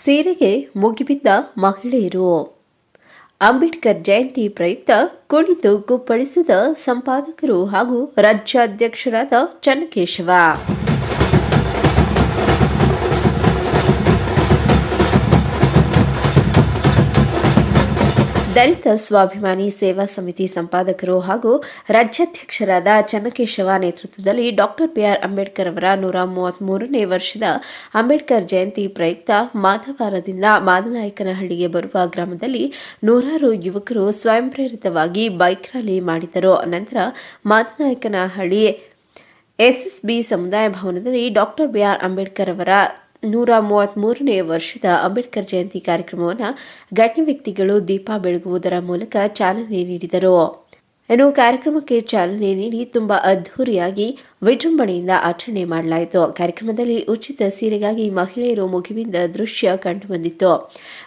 ಸೀರೆಗೆ ಮುಗಿಬಿದ್ದ ಮಹಿಳೆಯರು. ಅಂಬೇಡ್ಕರ್ ಜಯಂತಿ ಪ್ರಯುಕ್ತ ಕುಣಿದು ಕುಪ್ಪಳಿಸಿದ ಸಂಪಾದಕರು ಹಾಗೂ ರಾಜ್ಯಾಧ್ಯಕ್ಷರಾದ ಚನ್ನಕೇಶವ. ದಲಿತ ಸ್ವಾಭಿಮಾನಿ ಸೇವಾ ಸಮಿತಿ ಸಂಪಾದಕರು ಹಾಗೂ ರಾಜ್ಯಾಧ್ಯಕ್ಷರಾದ ಚನ್ನಕೇಶವ ನೇತೃತ್ವದಲ್ಲಿ ಡಾಕ್ಟರ್ ಬಿಆರ್ ಅಂಬೇಡ್ಕರ್ ಅವರ 133ನೇ ವರ್ಷದ ಅಂಬೇಡ್ಕರ್ ಜಯಂತಿ ಪ್ರಯುಕ್ತ ಮಾಧವಾರದಿಂದ ಮಾದನಾಯಕನಹಳ್ಳಿಗೆ ಬರುವ ಗ್ರಾಮದಲ್ಲಿ ನೂರಾರು ಯುವಕರು ಸ್ವಯಂ ಪ್ರೇರಿತವಾಗಿ ಬೈಕ್ ರ್ಯಾಲಿ ಮಾಡಿದರು. ನಂತರ ಮಾದನಾಯಕನಹಳ್ಳಿ ಎಸ್ಎಸ್ಬಿ ಸಮುದಾಯ ಭವನದಲ್ಲಿ ಡಾಕ್ಟರ್ ಬಿಆರ್ ಅಂಬೇಡ್ಕರ್ ಅವರ 133ನೇ ವರ್ಷದ ಅಂಬೇಡ್ಕರ್ ಜಯಂತಿ ಕಾರ್ಯಕ್ರಮವನ್ನು ಗಣ್ಯ ವ್ಯಕ್ತಿಗಳು ದೀಪ ಬೆಳಗುವುದರ ಮೂಲಕ ಚಾಲನೆ ನೀಡಿದರು. ಇನ್ನು ಕಾರ್ಯಕ್ರಮಕ್ಕೆ ಚಾಲನೆ ನೀಡಿ ತುಂಬಾ ಅದ್ಧೂರಿಯಾಗಿ ವಿಜೃಂಭಣೆಯಿಂದ ಆಚರಣೆ ಮಾಡಲಾಯಿತು. ಕಾರ್ಯಕ್ರಮದಲ್ಲಿ ಉಚಿತ ಸೀರೆಗಾಗಿ ಮಹಿಳೆಯರು ಮುಗಿಬಿದ್ದ ದೃಶ್ಯ ಕಂಡುಬಂದಿತ್ತು.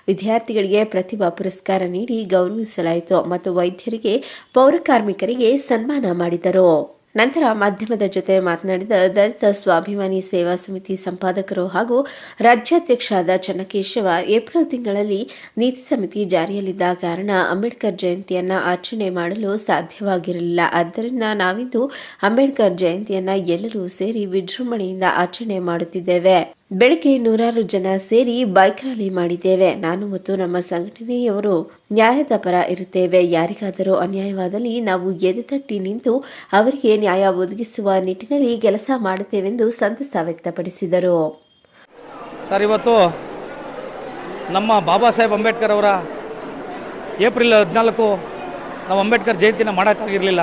ವಿದ್ಯಾರ್ಥಿಗಳಿಗೆ ಪ್ರತಿಭಾ ಪುರಸ್ಕಾರ ನೀಡಿ ಗೌರವಿಸಲಾಯಿತು ಮತ್ತು ವೈದ್ಯರಿಗೆ, ಪೌರ ಕಾರ್ಮಿಕರಿಗೆ ಸನ್ಮಾನ ಮಾಡಿದರು. ನಂತರ ಮಾಧ್ಯಮದ ಜೊತೆ ಮಾತನಾಡಿದ ದಲಿತ ಸ್ವಾಭಿಮಾನಿ ಸೇವಾ ಸಮಿತಿ ಸಂಪಾದಕರು ಹಾಗೂ ರಾಜ್ಯಾಧ್ಯಕ್ಷರಾದ ಚನ್ನಕೇಶವ, ಏಪ್ರಿಲ್ ತಿಂಗಳಲ್ಲಿ ನೀತಿ ಸಮಿತಿ ಜಾರಿಯಲ್ಲಿದ್ದ ಕಾರಣ ಅಂಬೇಡ್ಕರ್ ಜಯಂತಿಯನ್ನು ಆಚರಣೆ ಮಾಡಲು ಸಾಧ್ಯವಾಗಿರಲಿಲ್ಲ. ಆದ್ದರಿಂದ ನಾವಿಂದು ಅಂಬೇಡ್ಕರ್ ಜಯಂತಿಯನ್ನು ಎಲ್ಲರೂ ಸೇರಿ ವಿಜೃಂಭಣೆಯಿಂದ ಆಚರಣೆ ಮಾಡುತ್ತಿದ್ದೇವೆ. ಬೆಳಗ್ಗೆ ನೂರಾರು ಜನ ಸೇರಿ ಬೈಕ್ ರ್ಯಾಲಿ ಮಾಡಿದ್ದೇವೆ. ನಾನು ಮತ್ತು ನಮ್ಮ ಸಂಘಟನೆಯವರು ನ್ಯಾಯದ ಪರ ಇರುತ್ತೇವೆ. ಯಾರಿಗಾದರೂ ಅನ್ಯಾಯವಾದಲ್ಲಿ ನಾವು ಎದೆತಟ್ಟಿ ನಿಂತು ಅವರಿಗೆ ನ್ಯಾಯ ಒದಗಿಸುವ ನಿಟ್ಟಿನಲ್ಲಿ ಕೆಲಸ ಮಾಡುತ್ತೇವೆಂದು ಸಂತಸ ವ್ಯಕ್ತಪಡಿಸಿದರು. ಸರ್, ಇವತ್ತು ನಮ್ಮ ಬಾಬಾ ಸಾಹೇಬ್ ಅಂಬೇಡ್ಕರ್ ಅವರ ಏಪ್ರಿಲ್ 14 ನಾವು ಅಂಬೇಡ್ಕರ್ ಜಯಂತಿನ ಮಾಡೋಕ್ಕಾಗಿರಲಿಲ್ಲ.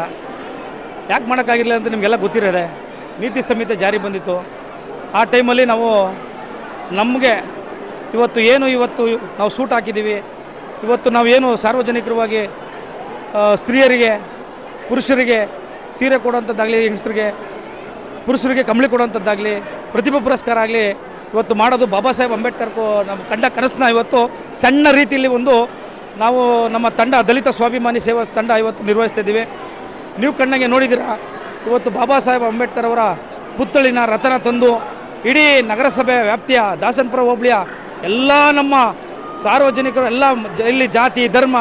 ಯಾಕೆ ಮಾಡೋಕ್ಕಾಗಿರಲಿಲ್ಲ ಅಂತ ನಿಮಗೆಲ್ಲ ಗೊತ್ತಿರೋದೆ. ನೀತಿ ಸಂಹಿತೆ ಜಾರಿ ಬಂದಿತ್ತು. ಆ ಟೈಮಲ್ಲಿ ನಮಗೆ ಇವತ್ತು ನಾವು ಸೂಟ್ ಹಾಕಿದ್ದೀವಿ. ಇವತ್ತು ನಾವೇನು ಸಾರ್ವಜನಿಕರವಾಗಿ ಸ್ತ್ರೀಯರಿಗೆ, ಪುರುಷರಿಗೆ ಸೀರೆ ಕೊಡುವಂಥದ್ದಾಗಲಿ, ಹೆಂಗಸರಿಗೆ ಪುರುಷರಿಗೆ ಕಂಬಳಿ ಕೊಡುವಂಥದ್ದಾಗಲಿ, ಪ್ರತಿಭಾ ಪುರಸ್ಕಾರ ಆಗಲಿ ಇವತ್ತು ಮಾಡೋದು ಬಾಬಾ ಸಾಹೇಬ್ ಅಂಬೇಡ್ಕರ್ ನಮ್ಮ ಕಂಡ ಕನಸನ್ನ ಇವತ್ತು ಸಣ್ಣ ರೀತಿಯಲ್ಲಿ ನಾವು ನಮ್ಮ ತಂಡ, ದಲಿತ ಸ್ವಾಭಿಮಾನಿ ಸೇವಾ ತಂಡ ಇವತ್ತು ನಿರ್ವಹಿಸ್ತಿದ್ದೀವಿ. ನೀವು ಕಣ್ಣಾಗೆ ನೋಡಿದ್ದೀರಾ. ಇವತ್ತು ಬಾಬಾ ಸಾಹೇಬ್ ಅಂಬೇಡ್ಕರ್ ಅವರ ಪುತ್ಥಳಿನ ರಥನ ತಂದು ಇಡೀ ನಗರಸಭೆ ವ್ಯಾಪ್ತಿಯ ದಾಸನಪುರ ಹೋಬಳಿಯ ಎಲ್ಲ ನಮ್ಮ ಸಾರ್ವಜನಿಕರು, ಎಲ್ಲ ಇಲ್ಲಿ ಜಾತಿ ಧರ್ಮ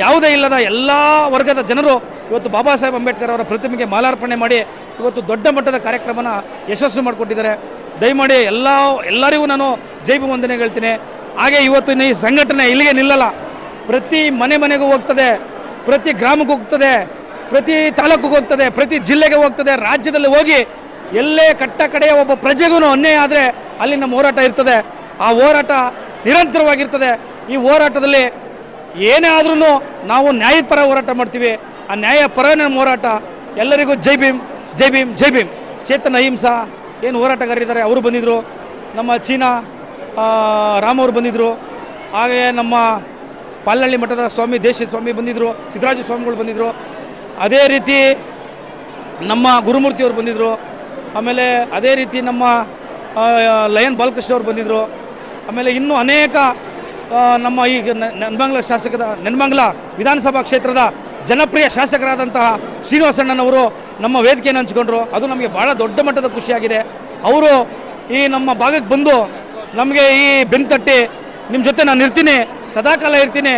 ಯಾವುದೇ ಇಲ್ಲದ ಎಲ್ಲ ವರ್ಗದ ಜನರು ಇವತ್ತು ಬಾಬಾ ಸಾಹೇಬ್ ಅಂಬೇಡ್ಕರ್ ಅವರ ಪ್ರತಿಮೆಗೆ ಮಾಲಾರ್ಪಣೆ ಮಾಡಿ ಇವತ್ತು ದೊಡ್ಡ ಮಟ್ಟದ ಕಾರ್ಯಕ್ರಮನ ಯಶಸ್ವಿ ಮಾಡಿಕೊಟ್ಟಿದ್ದಾರೆ. ದಯಮಾಡಿ ಎಲ್ಲರಿಗೂ ನಾನು ಜೈ ವಂದನೆ ಹೇಳ್ತೀನಿ. ಹಾಗೆ ಇವತ್ತು ಈ ಸಂಘಟನೆ ಇಲ್ಲಿಗೆ ನಿಲ್ಲಲ್ಲ. ಪ್ರತಿ ಮನೆಗೂ ಹೋಗ್ತದೆ, ಪ್ರತಿ ಗ್ರಾಮಕ್ಕೆ ಹೋಗ್ತದೆ, ಪ್ರತಿ ತಾಲೂಕಿಗೆ ಹೋಗ್ತದೆ, ಪ್ರತಿ ಜಿಲ್ಲೆಗೆ ಹೋಗ್ತದೆ. ರಾಜ್ಯದಲ್ಲಿ ಹೋಗಿ ಎಲ್ಲೇ ಕಟ್ಟ ಕಡೆಯ ಒಬ್ಬ ಪ್ರಜೆಗೂ ಅನ್ಯಾಯ ಆದರೆ ಅಲ್ಲಿ ನಮ್ಮ ಹೋರಾಟ ಇರ್ತದೆ. ಆ ಹೋರಾಟ ನಿರಂತರವಾಗಿರ್ತದೆ. ಈ ಹೋರಾಟದಲ್ಲಿ ಏನೇ ಆದ್ರೂ ನಾವು ನ್ಯಾಯದ ಪರ ಹೋರಾಟ ಮಾಡ್ತೀವಿ. ಆ ನ್ಯಾಯ ಪರ ನಮ್ಮ ಹೋರಾಟ. ಎಲ್ಲರಿಗೂ ಜೈ ಭೀಮ್, ಜೈ ಭೀಮ್, ಜೈ ಭೀಮ್. ಚೇತನ್ ಅಹಿಂಸಾ ಏನು ಹೋರಾಟಗಾರರಿದ್ದಾರೆ ಅವರು ಬಂದಿದ್ದರು. ನಮ್ಮ ಚೀನಾ ರಾಮ್ ಅವರು ಬಂದಿದ್ದರು. ಹಾಗೆ ನಮ್ಮ ಪಾಲ್ನಳ್ಳಿ ಮಠದ ಸ್ವಾಮಿ ದೇಶಿ ಸ್ವಾಮಿ ಬಂದಿದ್ದರು, ಸಿದ್ದರಾಜ ಸ್ವಾಮಿಗಳು ಬಂದಿದ್ದರು. ಅದೇ ರೀತಿ ನಮ್ಮ ಗುರುಮೂರ್ತಿಯವರು ಬಂದಿದ್ದರು. ಆಮೇಲೆ ಅದೇ ರೀತಿ ನಮ್ಮ ಲಯನ್ ಬಾಲಕೃಷ್ಣ ಅವರು ಬಂದಿದ್ದರು. ಆಮೇಲೆ ಇನ್ನೂ ಅನೇಕ ನಮ್ಮ ಈ ನೆನ್ಮಂಗಲ ವಿಧಾನಸಭಾ ಕ್ಷೇತ್ರದ ಜನಪ್ರಿಯ ಶಾಸಕರಾದಂತಹ ಶ್ರೀನಿವಾಸಣ್ಣನವರು ನಮ್ಮ ವೇದಿಕೆಯನ್ನು ಹಂಚಿಕೊಂಡ್ರು. ಅದು ನಮಗೆ ಭಾಳ ದೊಡ್ಡ ಮಟ್ಟದ ಖುಷಿಯಾಗಿದೆ. ಅವರು ಈ ನಮ್ಮ ಭಾಗಕ್ಕೆ ಬಂದು ನಮಗೆ ಈ ಬೆನ್ತಟ್ಟಿ ನಿಮ್ಮ ಜೊತೆ ನಾನು ಇರ್ತೀನಿ, ಸದಾಕಾಲ ಇರ್ತೀನಿ,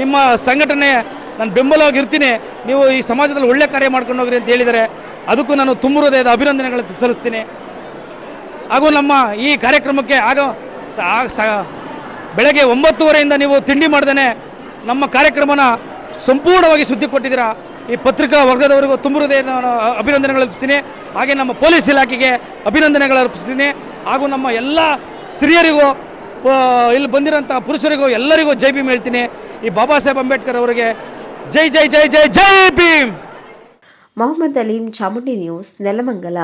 ನಿಮ್ಮ ಸಂಘಟನೆ ನಾನು ಬೆಂಬಲವಾಗಿ ಇರ್ತೀನಿ, ನೀವು ಈ ಸಮಾಜದಲ್ಲಿ ಒಳ್ಳೆ ಕಾರ್ಯ ಮಾಡ್ಕೊಂಡು ಹೋಗ್ರಿ ಅಂತ ಹೇಳಿದ್ದಾರೆ. ಅದಕ್ಕೂ ನಾನು ತುಂಬ ಹೃದಯದ ಅಭಿನಂದನೆಗಳನ್ನು ಸಲ್ಲಿಸ್ತೀನಿ. ಹಾಗೂ ನಮ್ಮ ಈ ಕಾರ್ಯಕ್ರಮಕ್ಕೆ ಬೆಳಗ್ಗೆ 9:30 ನೀವು ತಿಂಡಿ ಮಾಡ್ದೇ ನಮ್ಮ ಕಾರ್ಯಕ್ರಮನ ಸಂಪೂರ್ಣವಾಗಿ ಸುದ್ದಿ ಕೊಟ್ಟಿದ್ದೀರಾ. ಈ ಪತ್ರಿಕಾ ವರ್ಗದವರಿಗೂ ತುಂಬ ಹೃದಯದ ಅಭಿನಂದನೆಗಳು ಅರ್ಪಿಸ್ತೀನಿ. ಹಾಗೆ ನಮ್ಮ ಪೊಲೀಸ್ ಇಲಾಖೆಗೆ ಅಭಿನಂದನೆಗಳು ಅರ್ಪಿಸ್ತೀನಿ. ಹಾಗೂ ನಮ್ಮ ಎಲ್ಲ ಸ್ತ್ರೀಯರಿಗೂ, ಇಲ್ಲಿ ಬಂದಿರೋಂಥ ಪುರುಷರಿಗೂ ಎಲ್ಲರಿಗೂ ಜೈ ಭೀಮ್ ಹೇಳ್ತೀನಿ. ಈ ಬಾಬಾ ಸಾಹೇಬ್ ಅಂಬೇಡ್ಕರ್ ಅವರಿಗೆ ಜೈ ಜೈ ಜೈ ಜೈ ಜೈ ಭೀಮ್. ಮೊಹಮ್ಮದ್ ಅಲೀಂ, ಚಾಮುಂಡಿ ನ್ಯೂಸ್, ನೆಲಮಂಗಲ.